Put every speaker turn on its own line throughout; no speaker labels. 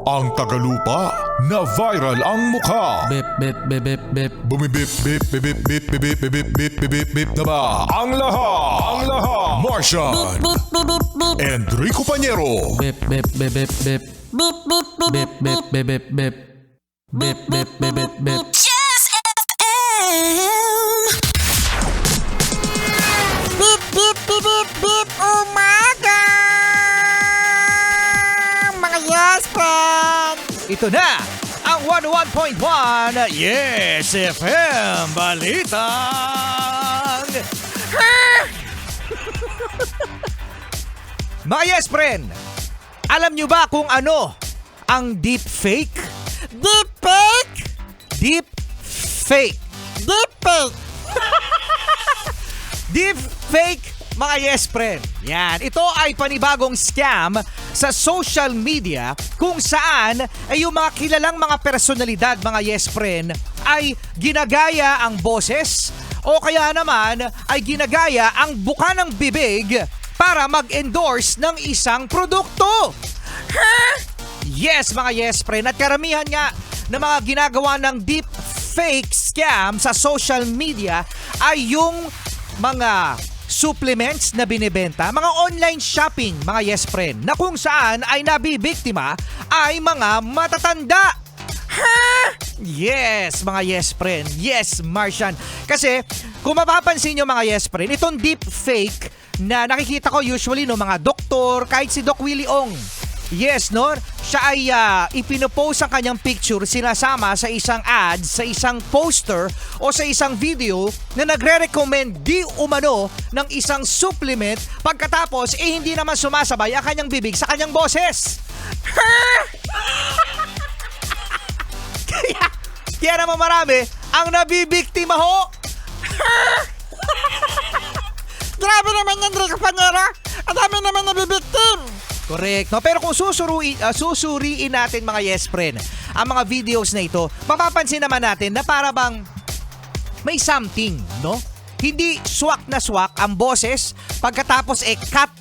Ang tagalupa na viral ang mukha.
Bip, bip, bip, bip, bip.
Bumibip, bip, bip, bip, bip, bip, bip, bip, bip, bip, bip na ba? Ang lahat! Martian! Enrico Pañero!
Bip, bip, bip, bip, bip. Bip, bip, bip, bip, bip, bip. Bip, bip, bip, bip, bip.
Just FM. Beep, beep, beep, beep, beep, umaga! Mga yes, friend!
Ito na ang 101.1 Yes FM Balitang Mga yes friend, alam nyo ba kung ano ang deep fake?
Deep fake?
Deep fake.
Deep fake!
Deep fake, mga yes friend. Yan, ito ay panibagong scam sa social media kung saan ay yung mga kilalang mga personalidad, mga yes friend, ay ginagaya ang boses o kaya naman ay ginagaya ang buka ng bibig para mag-endorse ng isang produkto. Yes, mga yes friend. At karamihan nga na mga ginagawa ng deep fake scam sa social media ay yung mga supplements na binibenta, mga online shopping, mga yes friend, na kung saan ay nabibiktima ay mga matatanda. Yes, mga yes friend. Yes, Martian. Kasi kung mapapansin nyo, mga yes friend, itong deep fake na nakikita ko usually no, mga doktor, kahit si Doc Willie Ong. Yes, no? Siya ay ipinopost ang kanyang picture sinasama sa isang ad, sa isang poster o sa isang video na nagre-recommend di umano ng isang supplement pagkatapos hindi naman sumasabay ang kanyang bibig sa kanyang boses. Kaya naman marami ang nabibiktima ho.
Grabe naman yan, Rico Pañero! Ang dami naman nabibiktim!
Correct. No? Pero kung susuriin natin, mga yes friend, ang mga videos na ito, mapapansin naman natin na para bang may something, no? Hindi swak na swak ang boses, pagkatapos cut.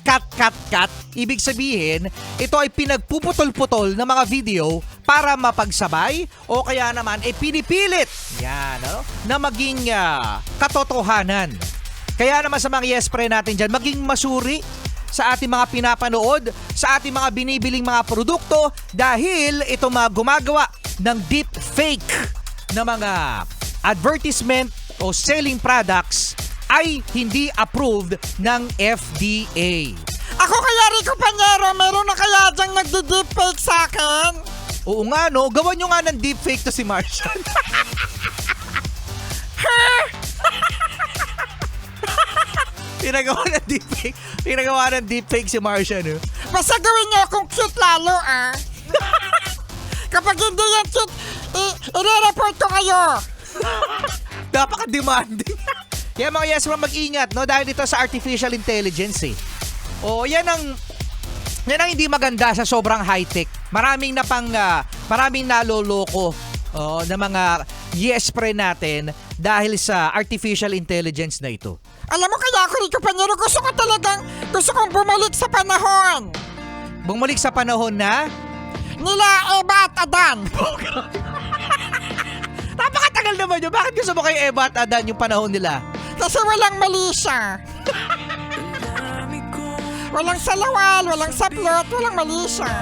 Ibig sabihin, ito ay pinagpuputol-putol ng mga video para mapagsabay o kaya naman pinipilit yan, ano? Na maging katotohanan. Kaya naman sa mga yes friend natin dyan, maging masuri sa ating mga pinapanood, sa ating mga binibiling mga produkto dahil ito mga gumagawa ng deep fake na mga advertisement o selling products ay hindi approved ng FDA.
Ako kaya, Rico Pañero, meron na kaya dyang nagdi-deep fake sa akin?
Oo nga, no? Gawan nyo nga ng deep fake to si Martian. Pinagawa ng deepfake si Martian, no?
Basta gawin niyo akong cute lalo, ah. Kapag hindi yan cute, i-report ko kayo.
Napaka-demanding. Kaya mga yes, mag-ingat, no? Dahil dito sa artificial intelligence, eh. O, yan ang hindi maganda sa sobrang high-tech. Maraming naloloko na mga yes friend natin dahil sa artificial intelligence na ito.
Alam mo kaya ako, Rico Pañero, gusto kong bumalik sa panahon.
Bumalik sa panahon na
Nila Eva at Adan.
napakatagal naman yun. Bakit gusto mo kay Eva at Adan yung panahon nila?
Kasi walang mali siya. Walang salawal, walang saplot, walang mali siya.